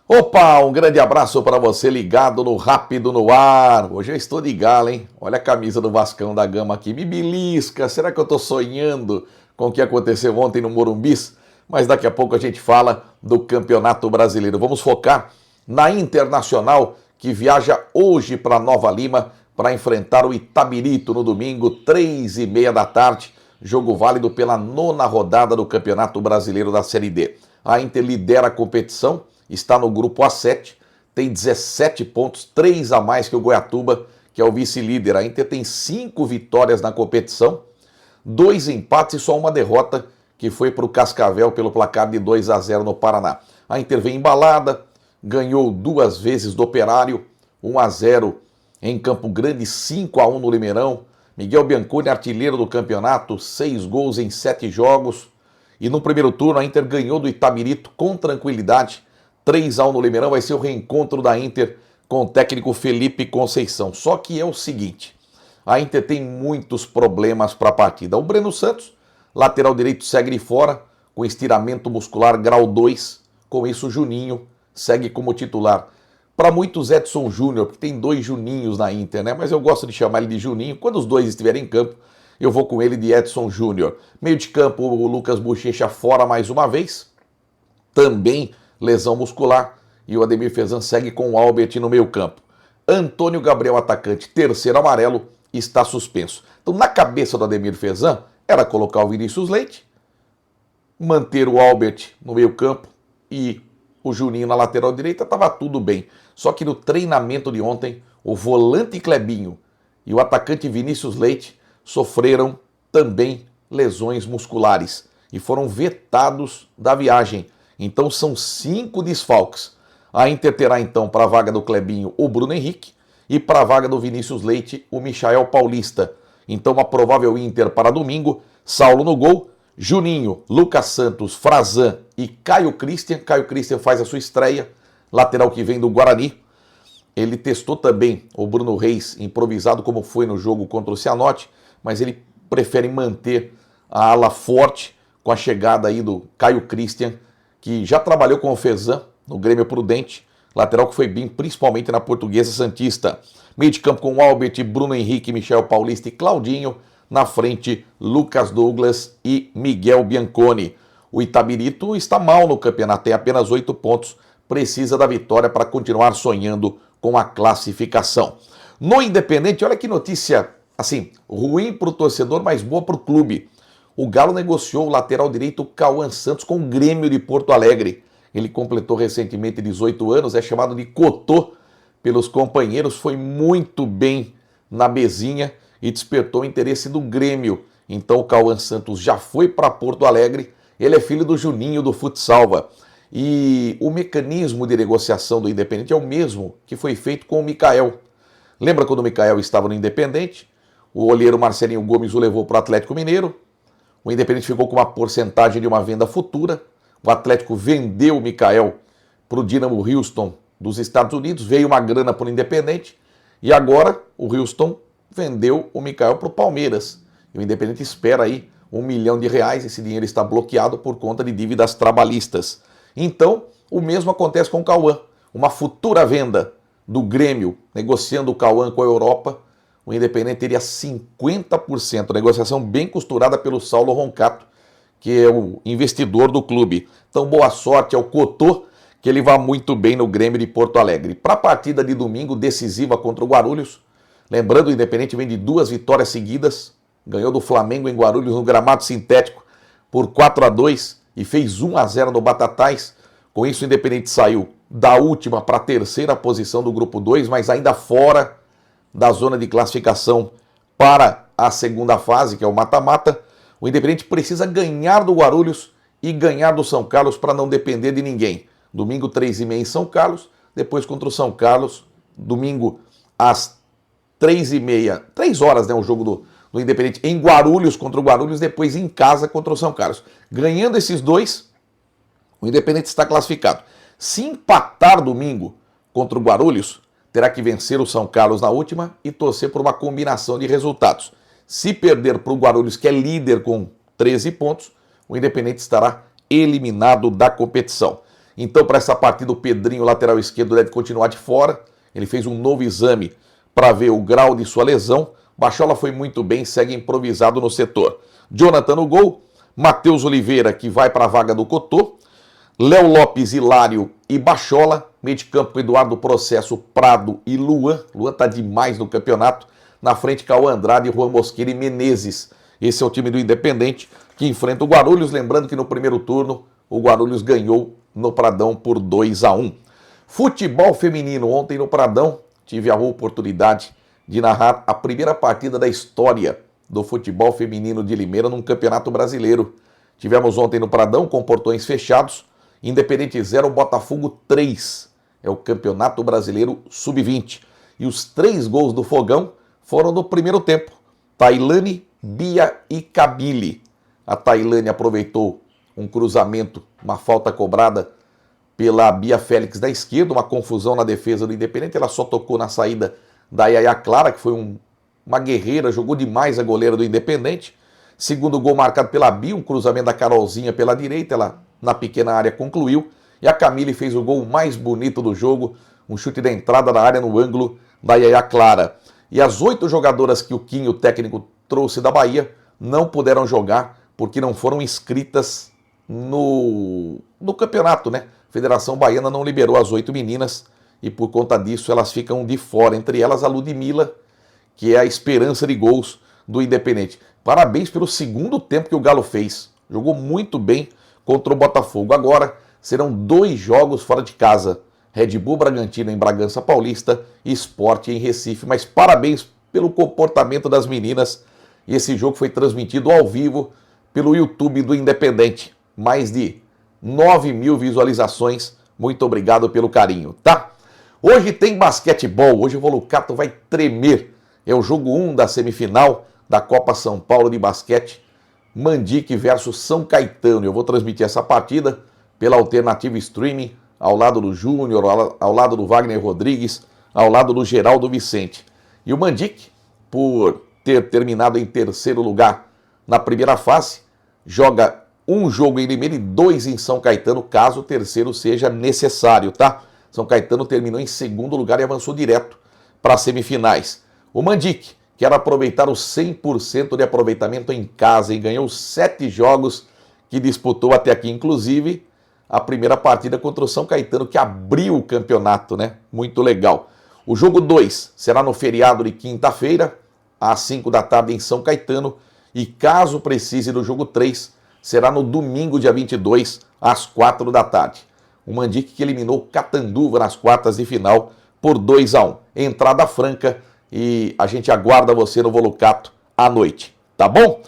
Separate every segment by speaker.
Speaker 1: Opa, um grande abraço para você ligado no Rápido no Ar. Hoje eu estou de gala, hein? Olha a camisa do Vascão da Gama aqui, me belisca. Será que eu estou sonhando com o que aconteceu ontem no Morumbis? Mas daqui a pouco a gente fala do Campeonato Brasileiro. Vamos focar na Internacional, que viaja hoje para Nova Lima para enfrentar o Itabirito no domingo, 3h30 da tarde. Jogo válido pela 9ª rodada do Campeonato Brasileiro da Série D. A Inter lidera a competição, está no grupo A7, tem 17 pontos, 3 a mais que o Goiatuba, que é o vice-líder. A Inter tem 5 vitórias na competição, 2 empates e só uma derrota, que foi para o Cascavel pelo placar de 2-0 no Paraná. A Inter vem embalada, ganhou 2 vezes do Operário, 1-0 em Campo Grande, 5-1 no Limeirão. Miguel Bianconi, artilheiro do campeonato, 6 gols em 7 jogos. E no primeiro turno a Inter ganhou do Itabirito com tranquilidade, 3-1 no Limeirão. Vai ser o reencontro da Inter com o técnico Felipe Conceição. Só que é o seguinte, a Inter tem muitos problemas para a partida. O Breno Santos, lateral direito, segue de fora, com estiramento muscular grau 2. Com isso, o Juninho segue como titular. Para muitos, Edson Júnior, porque tem 2 Juninhos na Inter, né? Mas eu gosto de chamar ele de Juninho. Quando os dois estiverem em campo, eu vou com ele de Edson Júnior. Meio de campo, o Lucas Bochecha fora mais uma vez. Também lesão muscular. E o Ademir Fezan segue com o Albert no meio campo. Antônio Gabriel, atacante, terceiro amarelo, está suspenso. Então, na cabeça do Ademir Fezan, era colocar o Vinícius Leite, manter o Albert no meio campo e o Juninho na lateral direita, estava tudo bem. Só que no treinamento de ontem, o volante Clebinho e o atacante Vinícius Leite sofreram também lesões musculares e foram vetados da viagem. Então são 5 desfalques. A Inter terá então para a vaga do Clebinho o Bruno Henrique e para a vaga do Vinícius Leite o Michael Paulista. Então uma provável Inter para domingo, Saulo no gol, Juninho, Lucas Santos, Frazan e Caio Christian. Caio Christian faz a sua estreia, lateral que vem do Guarani. Ele testou também o Bruno Reis, improvisado como foi no jogo contra o Cianorte, mas ele prefere manter a ala forte com a chegada aí do Caio Christian, que já trabalhou com o Fezan no Grêmio Prudente, lateral que foi bem principalmente na Portuguesa Santista. Meio de campo com Albert, Bruno Henrique, Michel Paulista e Claudinho. Na frente, Lucas Douglas e Miguel Bianconi. O Itabirito está mal no campeonato, tem apenas 8 pontos, precisa da vitória para continuar sonhando com a classificação. No Independente, olha que notícia, assim, ruim para o torcedor, mas boa para o clube. O Galo negociou o lateral direito Cauã Santos com o Grêmio de Porto Alegre. Ele completou recentemente 18 anos, é chamado de Cotô pelos companheiros, foi muito bem na mesinha e despertou o interesse do Grêmio. Então o Cauã Santos já foi para Porto Alegre, ele é filho do Juninho do Futsalva. E o mecanismo de negociação do Independente é o mesmo que foi feito com o Mikael. Lembra quando o Mikael estava no Independente? O olheiro Marcelinho Gomes o levou para o Atlético Mineiro, o Independente ficou com uma porcentagem de uma venda futura, o Atlético vendeu o Mikael para o Dinamo Houston dos Estados Unidos, veio uma grana para o Independente e agora o Houston vendeu o Mikael para o Palmeiras. E o Independente espera aí R$1 milhão, esse dinheiro está bloqueado por conta de dívidas trabalhistas. Então, o mesmo acontece com o Cauã. Uma futura venda do Grêmio, negociando o Cauã com a Europa, o Independente teria 50%, negociação bem costurada pelo Saulo Roncato, que é o investidor do clube. Então, boa sorte ao Cotô, que ele vá muito bem no Grêmio de Porto Alegre. Para a partida de domingo, decisiva contra o Guarulhos, lembrando, o Independente vem de 2 vitórias seguidas, ganhou do Flamengo em Guarulhos no gramado sintético por 4-2 e fez 1-0 no Batatais. Com isso, o Independente saiu da última para a terceira posição do grupo 2, mas ainda fora da zona de classificação para a segunda fase, que é o mata-mata. O Independente precisa ganhar do Guarulhos e ganhar do São Carlos para não depender de ninguém. Domingo, 3h30 em São Carlos, depois contra o São Carlos, domingo às 3h30, 3 horas, né, o jogo do Independente em Guarulhos contra o Guarulhos, depois em casa contra o São Carlos. Ganhando esses dois, o Independente está classificado. Se empatar domingo contra o Guarulhos, terá que vencer o São Carlos na última e torcer por uma combinação de resultados. Se perder para o Guarulhos, que é líder com 13 pontos, o Independente estará eliminado da competição. Então, para essa partida, o Pedrinho, lateral esquerdo, deve continuar de fora. Ele fez um novo exame para ver o grau de sua lesão. Bachola foi muito bem, segue improvisado no setor. Jonathan no gol, Matheus Oliveira, que vai para a vaga do Cotô, Léo Lopes, Hilário e Bachola, meio de campo Eduardo Processo, Prado e Luan. Luan tá demais no campeonato. Na frente, Cauã Andrade, Juan Mosqueira e Menezes. Esse é o time do Independente que enfrenta o Guarulhos. Lembrando que no primeiro turno o Guarulhos ganhou no Pradão por 2-1. Futebol feminino. Ontem no Pradão tive a oportunidade de narrar a primeira partida da história do futebol feminino de Limeira num campeonato brasileiro. Tivemos ontem no Pradão com portões fechados. Independente 0, Botafogo 3. É o Campeonato Brasileiro Sub-20. E os 3 gols do Fogão foram no primeiro tempo. Tailane, Bia e Kabili. A Tailane aproveitou um cruzamento, uma falta cobrada pela Bia Félix da esquerda, uma confusão na defesa do Independente. Ela só tocou na saída da Yaya Clara, que foi uma guerreira, jogou demais a goleira do Independente. Segundo gol marcado pela Bia, um cruzamento da Carolzinha pela direita, ela na pequena área concluiu. E a Camille fez o gol mais bonito do jogo, um chute da entrada da área no ângulo da Yaya Clara. E as 8 jogadoras que o Quinho, o técnico, trouxe da Bahia, não puderam jogar porque não foram inscritas no campeonato, né? A Federação Baiana não liberou as 8 meninas e por conta disso elas ficam de fora. Entre elas a Ludmilla, que é a esperança de gols do Independente. Parabéns pelo segundo tempo que o Galo fez. Jogou muito bem contra o Botafogo. Agora serão 2 jogos fora de casa. Red Bull Bragantino em Bragança Paulista e Sport em Recife. Mas parabéns pelo comportamento das meninas. E esse jogo foi transmitido ao vivo pelo YouTube do Independente. Mais de 9.000 visualizações. Muito obrigado pelo carinho, tá? Hoje tem basquetebol. Hoje o Volucato vai tremer. É o jogo 1 da semifinal da Copa São Paulo de basquete. Mandique versus São Caetano. Eu vou transmitir essa partida pela Alternativa Streaming, ao lado do Júnior, ao lado do Wagner Rodrigues, ao lado do Geraldo Vicente. E o Mandique, por ter terminado em terceiro lugar na primeira fase, joga um jogo em Limeira e 2 em São Caetano, caso o terceiro seja necessário, tá? São Caetano terminou em segundo lugar e avançou direto para as semifinais. O Mandique quer aproveitar os 100% de aproveitamento em casa e ganhou 7 jogos que disputou até aqui, inclusive a primeira partida contra o São Caetano, que abriu o campeonato, né? Muito legal. O jogo 2 será no feriado de quinta-feira, às 5 da tarde em São Caetano, e caso precise do jogo 3, será no domingo, dia 22, às 4 da tarde. O Mandique que eliminou Catanduva nas quartas de final por 2-1. Entrada franca e a gente aguarda você no Volucato à noite, tá bom?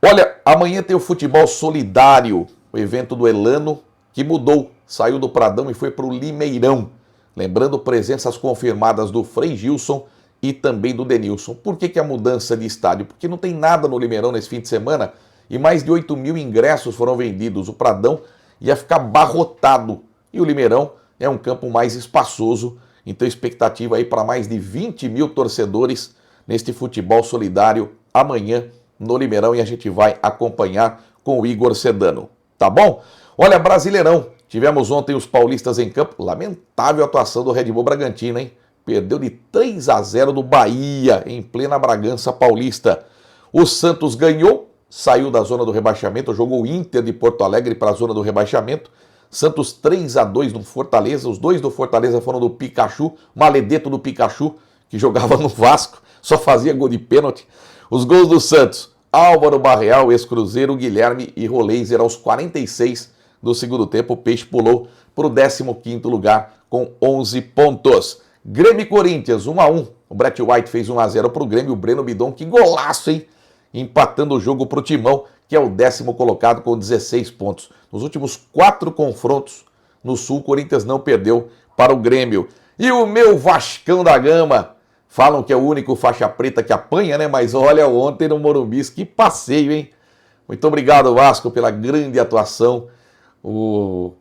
Speaker 1: Olha, amanhã tem o Futebol Solidário, o evento do Elano, que mudou, saiu do Pradão e foi para o Limeirão. Lembrando, presenças confirmadas do Frei Gilson e também do Denilson. Por que a mudança de estádio? Porque não tem nada no Limeirão nesse fim de semana e mais de 8.000 ingressos foram vendidos. O Pradão ia ficar abarrotado e o Limeirão é um campo mais espaçoso. Então, expectativa aí para mais de 20.000 torcedores neste futebol solidário amanhã no Limeirão e a gente vai acompanhar com o Igor Sedano, tá bom? Olha, Brasileirão, tivemos ontem os paulistas em campo, lamentável atuação do Red Bull Bragantino, hein? Perdeu de 3-0 do Bahia em plena Bragança Paulista. O Santos ganhou, saiu da zona do rebaixamento, jogou o Inter de Porto Alegre para a zona do rebaixamento. Santos 3-2 no Fortaleza, os 2 do Fortaleza foram do Pikachu, maledeto do Pikachu, que jogava no Vasco, só fazia gol de pênalti. Os gols do Santos, Álvaro Barreal, ex-Cruzeiro, Guilherme e Roleiser aos 46 do segundo tempo. O Peixe pulou para o 15º lugar com 11 pontos. Grêmio e Corinthians, 1-1. O Brett White fez 1-0 para o Grêmio, o Breno Bidon, que golaço, hein? Empatando o jogo para o Timão, que é o 10º colocado com 16 pontos. Nos últimos 4 confrontos no Sul, o Corinthians não perdeu para o Grêmio. E o meu Vascão da Gama, falam que é o único faixa preta que apanha, né? Mas olha, ontem no Morumbi, que passeio, hein? Muito obrigado, Vasco, pela grande atuação. O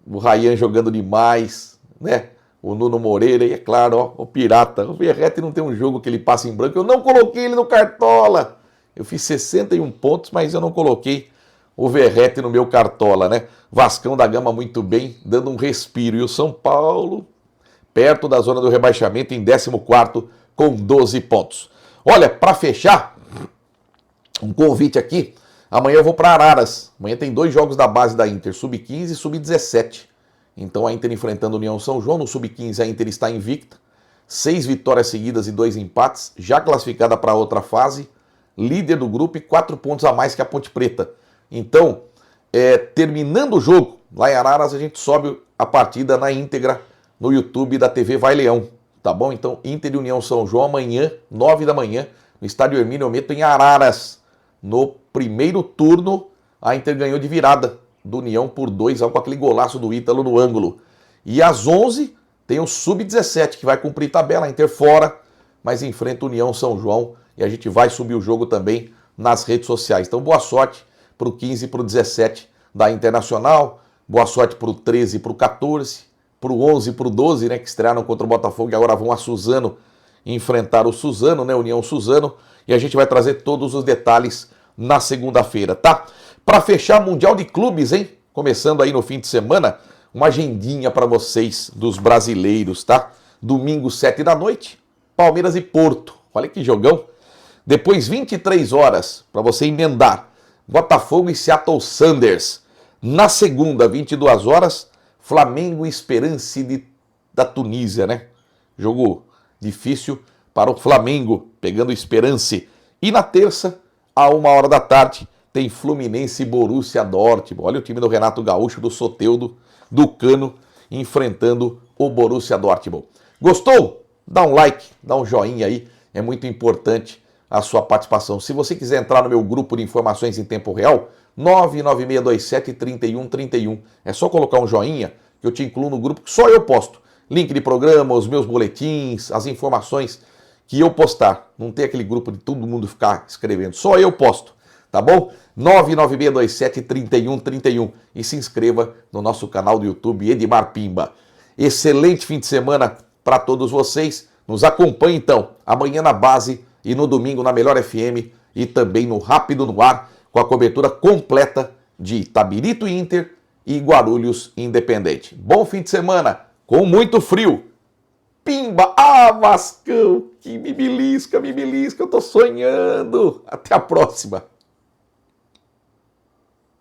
Speaker 1: Ryan jogando demais, né? O Nuno Moreira e, é claro, ó, o Pirata. O Verrete não tem um jogo que ele passa em branco. Eu não coloquei ele no Cartola. Eu fiz 61 pontos, mas eu não coloquei o Verrete no meu cartola, né? Vascão da Gama muito bem, dando um respiro. E o São Paulo, perto da zona do rebaixamento, em 14º, com 12 pontos. Olha, para fechar, um convite aqui. Amanhã eu vou para Araras. Amanhã tem 2 jogos da base da Inter, Sub-15 e Sub-17. Então a Inter enfrentando a União São João. No Sub-15 a Inter está invicta. 6 vitórias seguidas e 2 empates. Já classificada para outra fase. Líder do grupo e 4 pontos a mais que a Ponte Preta. Então, terminando o jogo, lá em Araras, a gente sobe a partida na íntegra no YouTube da TV Vai Leão. Tá bom? Então, Inter e União São João amanhã, 9 da manhã, no estádio Hermínio Ometo, em Araras. No primeiro turno, a Inter ganhou de virada do União por 2-1 com aquele golaço do Ítalo no ângulo. E às 11 tem o Sub-17 que vai cumprir tabela, a Inter fora, mas enfrenta o União São João e a gente vai subir o jogo também nas redes sociais. Então boa sorte para o 15 e para o 17 da Internacional, boa sorte para o 13 e para o 14, para o 11 e para o 12, né, que estrearam contra o Botafogo e agora vão a Suzano enfrentar o Suzano, né, União Suzano, e a gente vai trazer todos os detalhes na segunda-feira, tá? Para fechar, Mundial de Clubes, hein? Começando aí no fim de semana, uma agendinha para vocês dos brasileiros, tá? Domingo, 7 da noite, Palmeiras e Porto. Olha que jogão. Depois, 23 horas, para você emendar, Botafogo e Seattle Sounders. Na segunda, 22 horas, Flamengo e Esperance da Tunísia, né? Jogo difícil para o Flamengo, pegando Esperance. E na terça, à 1h da tarde, tem Fluminense e Borussia Dortmund. Olha o time do Renato Gaúcho, do Soteldo, do Cano, enfrentando o Borussia Dortmund. Gostou? Dá um like, dá um joinha aí, é muito importante a sua participação. Se você quiser entrar no meu grupo de informações em tempo real, 99627-3131. É só colocar um joinha que eu te incluo no grupo que só eu posto. Link de programa, os meus boletins, as informações que eu postar. Não tem aquele grupo de todo mundo ficar escrevendo, só eu posto, tá bom? 99627-3131 e se inscreva no nosso canal do YouTube Edmar Pimba. Excelente fim de semana para todos vocês. Nos acompanhe então amanhã na base e no domingo na Melhor FM e também no Rápido no Ar com a cobertura completa de Itabirito Inter e Guarulhos Independente. Bom fim de semana com muito frio. Pimba! Ah, Vascão! Que me belisca, eu tô sonhando! Até a próxima!